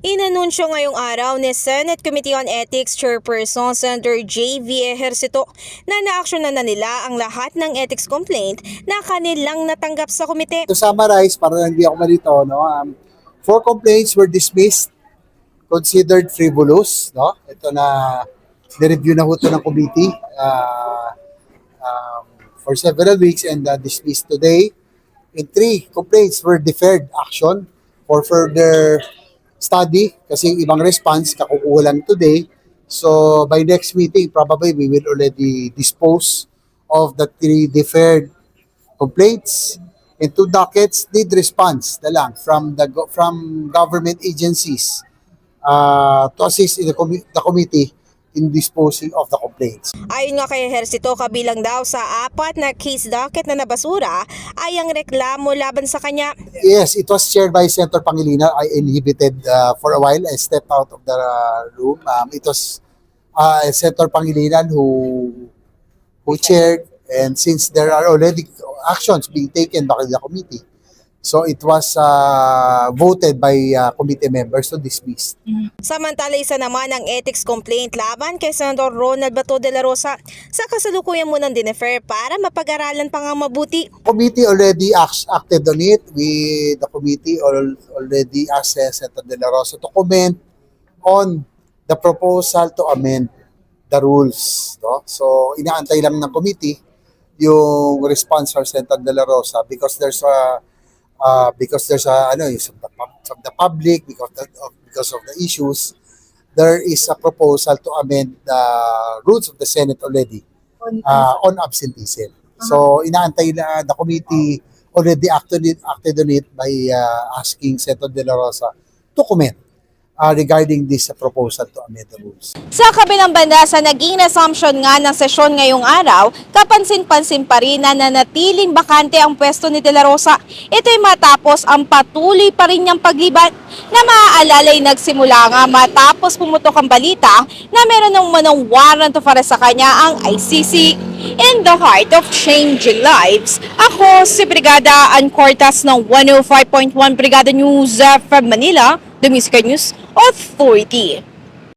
Inanunsyo ngayong araw ni Senate Committee on Ethics Chairperson Senator J.V. Ejercito na naaksyonan na nila ang lahat ng ethics complaint na kanilang natanggap sa komite. To summarize, para hindi ako malito, 4 complaints were dismissed, considered frivolous. Ito na, nireview na ho ito ng committee for several weeks and dismissed today. And 3 complaints were deferred action for further study kasi ibang response kakukuha lang today. So by next meeting, probably we will already dispose of the 3 deferred complaints. And 2 dockets need response na lang from government agencies to assist in the committee in disposing of the complaints. Ayon nga kay Ejercito, kabilang daw sa 4 na case docket na nabasura ay ang reklamo laban sa kanya. Yes, it was chaired by Senator Pangilinan. I inhibited for a while. I stepped out of the room. It was Senator Pangilinan who chaired, and since there are already actions being taken by the committee, so it was voted by committee members to dismiss. Samantala, isa naman ang ethics complaint laban kay Senator Ronald Bato de la Rosa sa kasalukuyan mo ng dinefer para mapag-aralan pa nga mabuti. Committee already acted on it. The committee already asked Senator de la Rosa to comment on the proposal to amend the rules. So inaantay lang ng committee yung response from Senator de la Rosa because there's a from the public, because of the issues, there is a proposal to amend the rules of the Senate already on absenteeism. So inaantay na the committee already acted on it by asking Senator de la Rosa to comment regarding this proposal to amend the rules. Sa kabilang banda, sa naging resumption nga ng sesyon ngayong araw, kapansin-pansin pa rin na nanatiling bakante ang pwesto ni De La Rosa. Ito'y matapos ang patuloy pa rin niyang pagliban na maaalala ay nagsimula nga matapos pumutok ang balita na meron ng manong warrant para sa kanya ang ICC. In the heart of changing lives, ako si Brigada Ann Cortas ng 105.1 Brigada News from Manila, the Music News Authority.